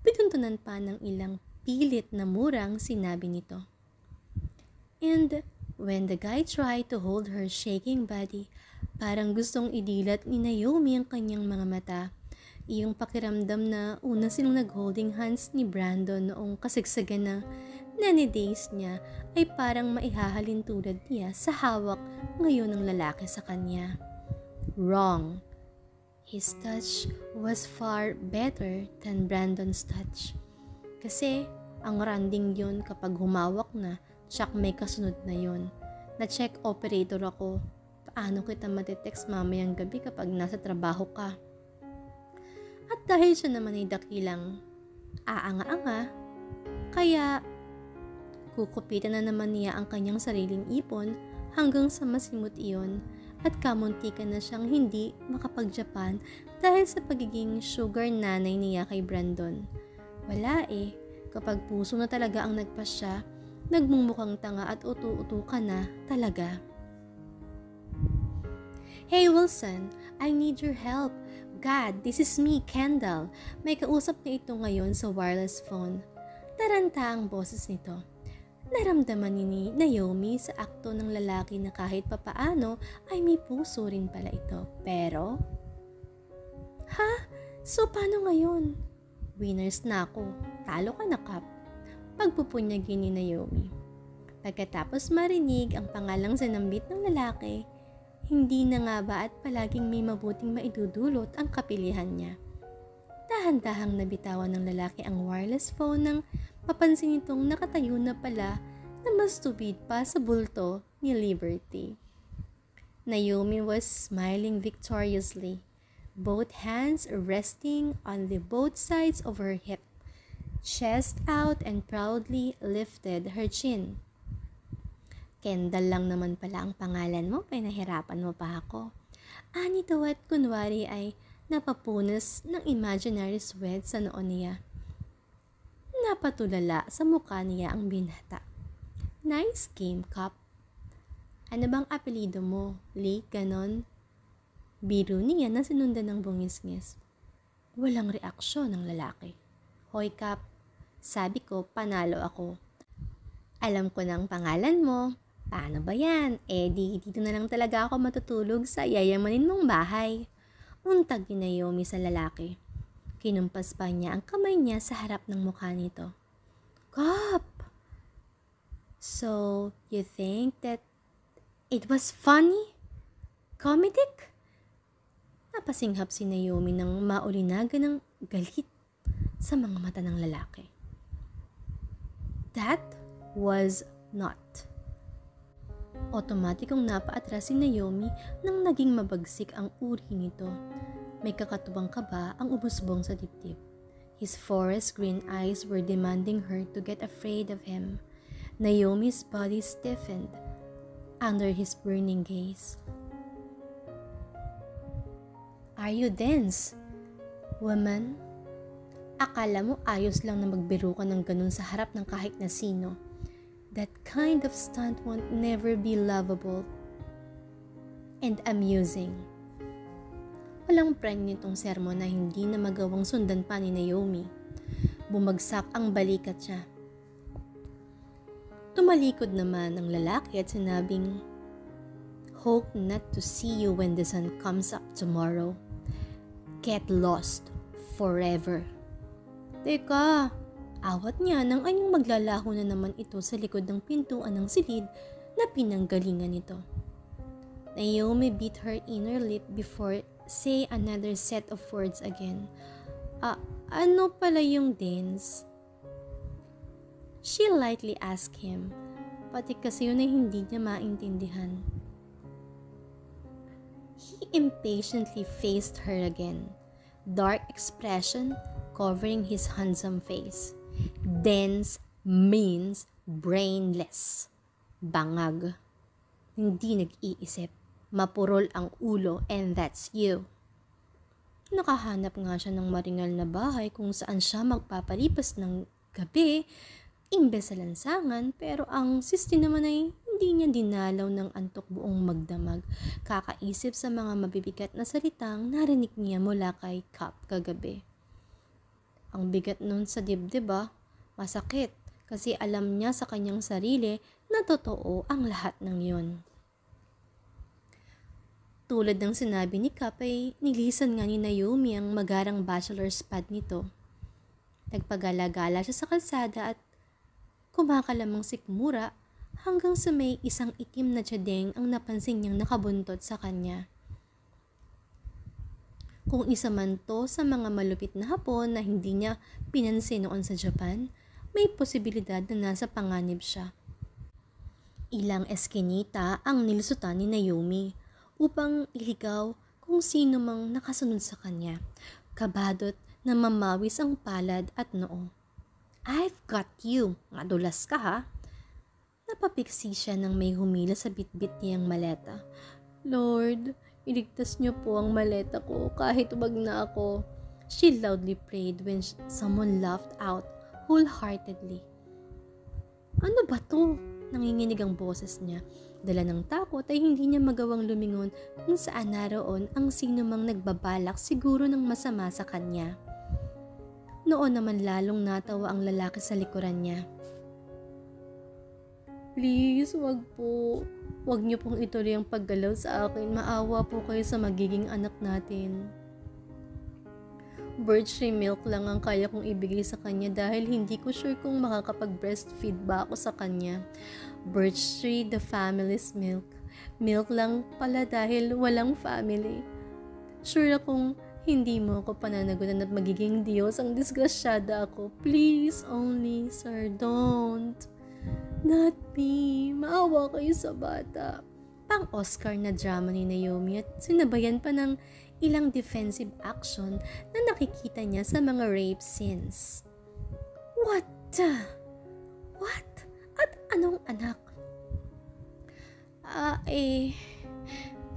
Pinuntunan pa ng ilang pilit na murang sinabi nito. And when the guy tried to hold her shaking body, parang gustong idilat ni Naomi ang kanyang mga mata. Iyong pakiramdam na una silang nag-holding hands ni Brandon noong kasigsagan na nanny days niya ay parang maihahalin tulad niya sa hawak ngayon ng lalaki sa kanya. Wrong. His touch was far better than Brandon's touch. Kasi ang randing yun kapag humawak na, tsak may kasunod na yun. Na-check operator ako. Paano kita matetext mamayang gabi kapag nasa trabaho ka? At dahil siya naman ay dakilang aanga-anga, kaya kukupitan na naman niya ang kanyang sariling ipon hanggang sa masimot iyon at kamuntikan na siyang hindi makapag-Japan dahil sa pagiging sugar nanay niya kay Brandon. Wala kapag puso na talaga ang nagpasya, nagmumukhang tanga at utu-utu ka na talaga. Hey Wilson, I need your help. God, this is me, Kendall. May kausap na ito ngayon sa wireless phone. Taranta ang boses nito. Naramdaman ni Naomi sa akto ng lalaki na kahit papaano ay may puso rin pala ito. Pero, so paano ngayon? Winners na ako. Talo ka na, Kap. Pagpupunyagin ni Naomi. Pagkatapos marinig ang pangalang sinambit ng lalaki, hindi na nga ba at palaging may mabuting maidudulot ang kapilihan niya. Dahan-dahang nabitawan ng lalaki ang wireless phone nang mapansin nitong nakatayo na pala na mas tubig pa sa bulto ni Liberty. Naomi was smiling victoriously, both hands resting on the both sides of her hip, chest out and proudly lifted her chin. Kendall lang naman pala ang pangalan mo, pinahirapan mo pa ako. Ani daw at kunwari ay napapunas ng imaginary sweat sa noon niya. Napatulala sa mukha niya ang binata. Nice game, Kap. Ano bang apelido mo? Lee, ganon? Biro niya na sinundan ng bungis-ngis. Walang reaksyon ng lalaki. Hoy, Kap, sabi ko panalo ako. Alam ko na ang pangalan mo. Paano ba yan? Dito na lang talaga ako matutulog sa yayamanin mong bahay. Untag ni Naomi sa lalaki. Kinumpas pa niya ang kamay niya sa harap ng mukha nito. Kap! So, you think that it was funny? Comedic? Napasinghap si Naomi ng maulinagan ng galit sa mga mata ng lalaki. That was not. Otomatikong napaatras si Naomi nang naging mabagsik ang uri nito. May kakatuwang kaba ang umusbong sa dibdib. His forest green eyes were demanding her to get afraid of him. Naomi's body stiffened under his burning gaze. Are you dense, woman? Akala mo ayos lang na magbiro ka ng ganun sa harap ng kahit na sino. That kind of stunt won't never be lovable and amusing. Walang prang nitong sermon na hindi na magawang sundan pa ni Naomi. Bumagsak ang balikat siya. Tumalikod naman ang lalaki at sinabing, Hope not to see you when the sun comes up tomorrow. Get lost forever. Teka, awat niya nang anyong maglalaho na naman ito sa likod ng pintuan ng silid na pinanggalingan nito. Naomi bit her inner lip before say another set of words again. Ano pala yung dance? She lightly asked him, pati kasi yun ay hindi niya maintindihan. He impatiently faced her again, dark expression covering his handsome face. Dense means brainless. Bangag. Hindi nag-iisip. Mapurol ang ulo and that's you. Nakahanap nga siya ng maringal na bahay kung saan siya magpapalipas ng gabi, imbes sa lansangan, pero ang sisti naman ay hindi niya dinalaw ng antok buong magdamag, kakaisip sa mga mabibigat na salitang narinig niya mula kay Cap kagabi. Ang bigat nun sa dibdib masakit kasi alam niya sa kanyang sarili na totoo ang lahat ng yun. Tulad ng sinabi ni Cap ay nilisan nga ni Naomi ang magarang bachelor's pad nito. Nagpagala-gala siya sa kalsada at kumakalamang sikmura hanggang sa may isang itim na tiyadeng ang napansin niyang nakabuntot sa kanya. Kung isa man to sa mga malupit na Hapon na hindi niya pinansin noon sa Japan, may posibilidad na nasa panganib siya. Ilang eskinita ang nilusutan ni Naomi upang iligaw kung sino mang nakasunod sa kanya, kabadot na mamawis ang palad at noo. "I've got you, madulas ka ha." Napapiksi siya nang may humila sa bitbit niyang maleta. "Lord, iligtas niyo po ang maleta ko kahit wag na ako," she loudly prayed when someone laughed out wholeheartedly. "Ano ba to?" Nanginginig ang boses niya. Dala ng takot ay hindi niya magawang lumingon kung saan naroon ang sino mang nagbabalak siguro ng masama sa kanya. Noon naman lalong natawa ang lalaki sa likuran niya. "Please, wag po. Wag niyo pong ituloy ang paggalaw sa akin. Maawa po kayo sa magiging anak natin. Birch milk lang ang kaya kong ibigay sa kanya dahil hindi ko sure kung makakapag-breastfeed ba ako sa kanya. Birch tree, the family's milk. Milk lang pala dahil walang family. Sure akong hindi mo ako pananagutan at magiging Diyos ang disgrasyada ako. Please, only, sir, don't. Not me. Maawa kayo sa bata." Pang-Oscar na drama ni Naomi at sinabayan pa ng ilang defensive action na nakikita niya sa mga rape scenes. What? At anong anak?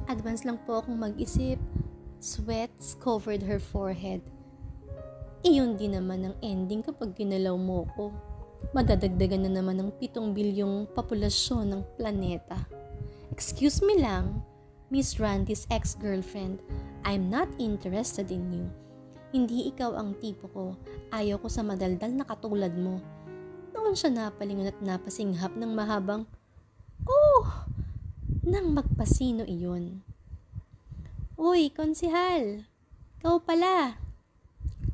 Advance lang po akong mag-isip. Sweats covered her forehead. Iyon din naman ang ending kapag ginalaw mo ko. Madadagdagan na naman ng 7 bilyong populasyon ng planeta. Excuse me lang, Miss Randy's ex-girlfriend. I'm not interested in you. Hindi ikaw ang tipo ko. Ayaw ko sa madaldal na katulad mo. Noon siya napalingon at napasinghap ng mahabang, "Oh!" nang magpasino iyon. "Uy, konsehal! Ikaw pala!"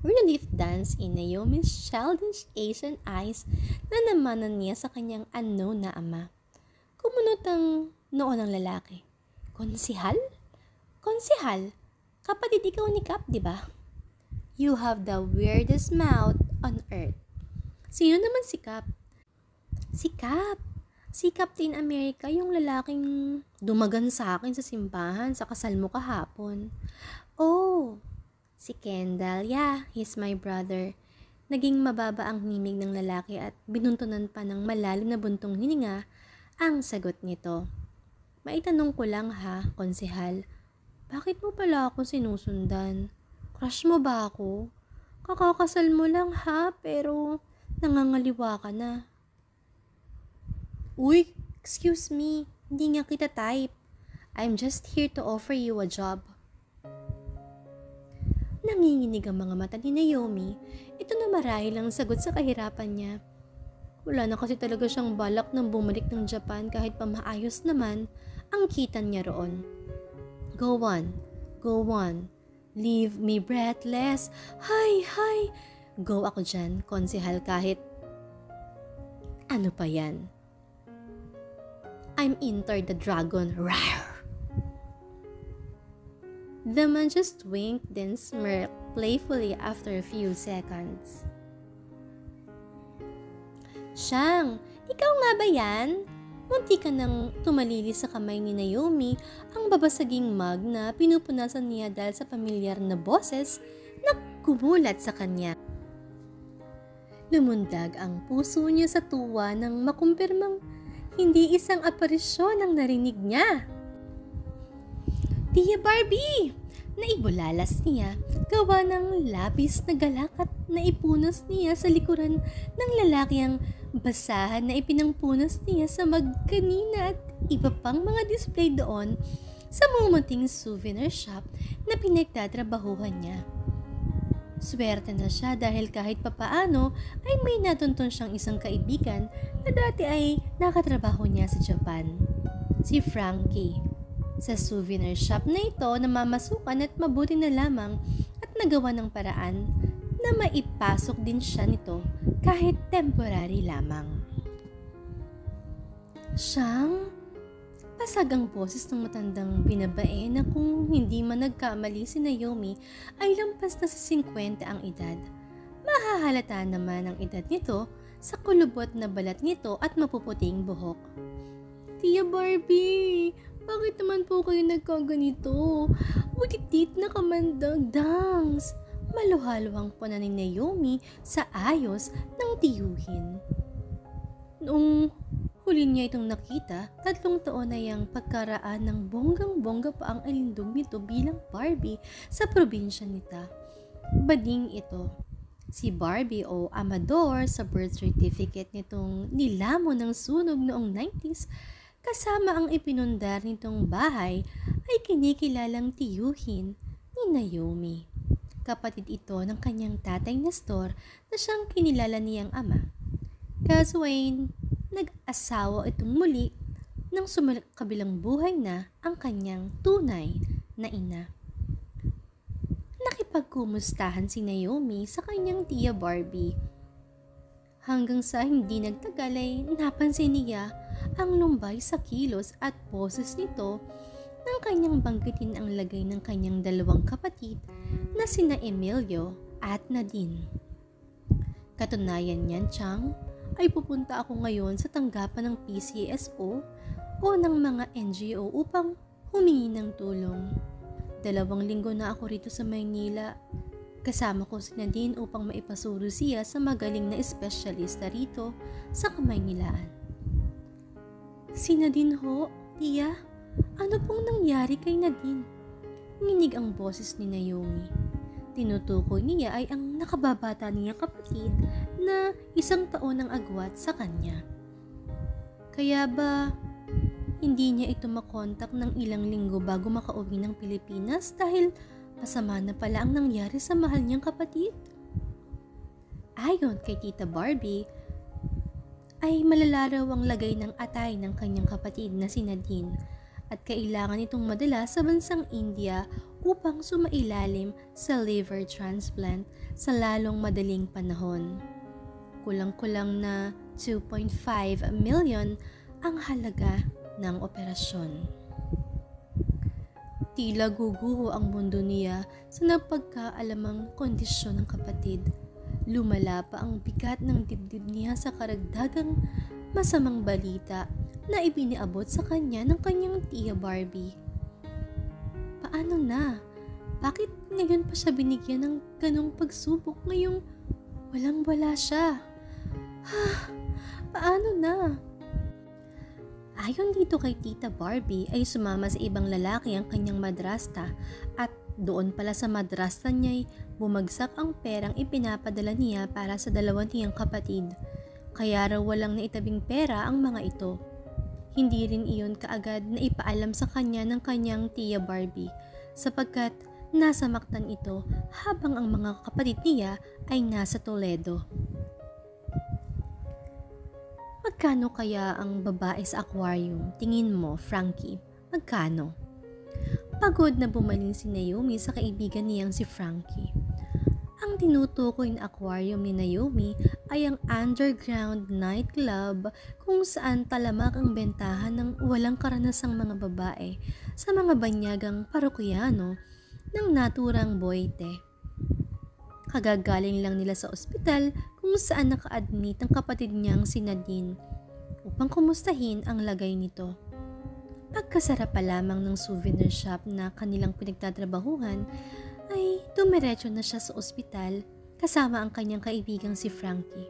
Relief danced in Naomi's childish Asian eyes na namanan niya sa kanyang unknown na ama. Kumunot ang noo ng lalaki. "Konsehal? Konsehal? Kapatid ikaw ni Cap, di ba? You have the weirdest mouth on earth." "Sino naman si Cap?" "Si Cap. Si Captain America, yung lalaking dumagan sa akin sa simbahan sa kasal mo kahapon." "Oh, si Kendall. Yeah, he's my brother." Naging mababa ang himig ng lalaki at binuntunan pa ng malalim na buntong hininga ang sagot nito. "Maitanong ko lang ha, konsehal. Bakit mo pala ako sinusundan? Crush mo ba ako? Kakakasal mo lang ha, pero nangangaliwa ka na." "Uy, excuse me. Hindi nga kita type. I'm just here to offer you a job." Nanginginig ang mga mata ni Naomi. Ito na marahil ang sagot sa kahirapan niya. Wala na kasi talaga siyang balak ng bumalik ng Japan kahit pa maayos naman ang kita niya roon. Go on. Leave me breathless. Hi. Go ako dyan, konsehal, kahit ano pa yan. I'm Enter the Dragon. Rawr! The man just winked, then smirked playfully after a few seconds. "Siyang, ikaw nga ba yan?" Munti ka nang tumalili sa kamay ni Naomi ang babasaging mug na pinupunasan niya dahil sa pamilyar na boses na kumulat sa kanya. Lumundag ang puso niya sa tuwa nang makumpirmang hindi isang aparisyon ang narinig niya. "Tia Barbie!" Naibulalas niya, gawa ng labis na galak at naipunas niya sa likuran ng lalaki ang Basahan na ipinangpunas niya sa magkanina at iba pang mga display doon sa mumunting souvenir shop na pinagtatrabahuhan niya. Swerte na siya dahil kahit papaano ay may natuntun siyang isang kaibigan na dati ay nakatrabaho niya sa Japan, si Frankie. Sa souvenir shop na ito namamasukan at mabuti na lamang at nagawa ng paraan na maipasok din siya nito kahit temporary lamang. Siyang pasag ang boses ng matandang binabae na kung hindi man nagkamali si Naomi ay lampas na sa 50 ang edad. Mahahalata naman ang edad nito sa kulubot na balat nito at mapuputing buhok. Tia Barbie, bakit naman po kayo nagkaganito? Utitit na kamandang-dangs. Maluhalwang po na ni Naomi sa ayos ng tiyuhin. Noong huli niya itong nakita, 3 taon na yang pagkaraan ng bonggang-bongga pa ang alindog nito bilang Barbie sa probinsya nita. Bading ito. Si Barbie o Amador sa birth certificate nitong nilamo ng sunog noong 90s, kasama ang ipinundar nitong bahay ay kinikilalang tiyuhin ni Naomi. Kapatid ito ng kanyang tatay Nestor na siyang kinilala niyang ama. Kaso ay nag-asawa itong muli nang sumakabilang buhay na ang kanyang tunay na ina. Nakipagkumustahan si Naomi sa kanyang tia Barbie. Hanggang sa hindi nagtagal ay napansin niya ang lumbay sa kilos at boses nito nang kanyang banggitin ang lagay ng kanyang 2 kapatid na sina Emilio at Nadine. Katunayan niyan, Chang, ay pupunta ako ngayon sa tanggapan ng PCSO o ng mga NGO upang humingi ng tulong. 2 linggo na ako rito sa Maynila. Kasama ko si Nadine upang maipasuro siya sa magaling na espesyalista rito sa Kamaynilaan. Si Nadine ho, tiya? Ano pong nangyari kay Nadine? Nginig ang boses ni Naomi. Tinutukoy niya ay ang nakababata niyang kapatid na 1 taon ang agwat sa kanya. Kaya ba hindi niya ito makontak ng ilang linggo bago makauwi ng Pilipinas dahil masama na pala ang nangyari sa mahal niyang kapatid? Ayon kay Tita Barbie, ay malalaraw ang lagay ng atay ng kanyang kapatid na si Nadine at kailangan itong madala sa bansang India upang sumailalim sa liver transplant sa lalong madaling panahon. Kulang-kulang na 2.5 million ang halaga ng operasyon. Tila guguho ang mundo niya sa napagkaalamang kondisyon ng kapatid. Lumala pa ang bigat ng dibdib niya sa karagdagang masamang balita na ibiniabot sa kanya ng kanyang tia Barbie. Paano na? Bakit ngayon pa siya binigyan ng ganong pagsubok ngayong walang-wala siya? Paano na? Ayon dito kay Tita Barbie ay sumama sa ibang lalaki ang kanyang madrasta at doon pala sa madrasta niya'y bumagsak ang perang ipinapadala niya para sa 2 niyang kapatid. Kaya raw walang naitabing pera ang mga ito. Hindi rin iyon kaagad na ipaalam sa kanya ng kanyang tia Barbie sapagkat nasamaktan ito habang ang mga kapatid niya ay nasa Toledo. Magkano kaya ang babae sa aquarium? Tingin mo, Frankie, magkano? Pagod na bumaling si Naomi sa kaibigan niyang si Frankie. Ang tinutukoy na aquarium ni Naomi ay ang underground nightclub kung saan talamak ang bentahan ng walang karanasang mga babae sa mga banyagang parokyano ng naturang Boite. Kagagaling lang nila sa ospital kung saan naka-admit ang kapatid niyang si Nadine upang kumustahin ang lagay nito. Pagkasara pa lamang ng souvenir shop na kanilang pinagtatrabahuhan ay dumiretso na siya sa ospital kasama ang kanyang kaibigang si Frankie.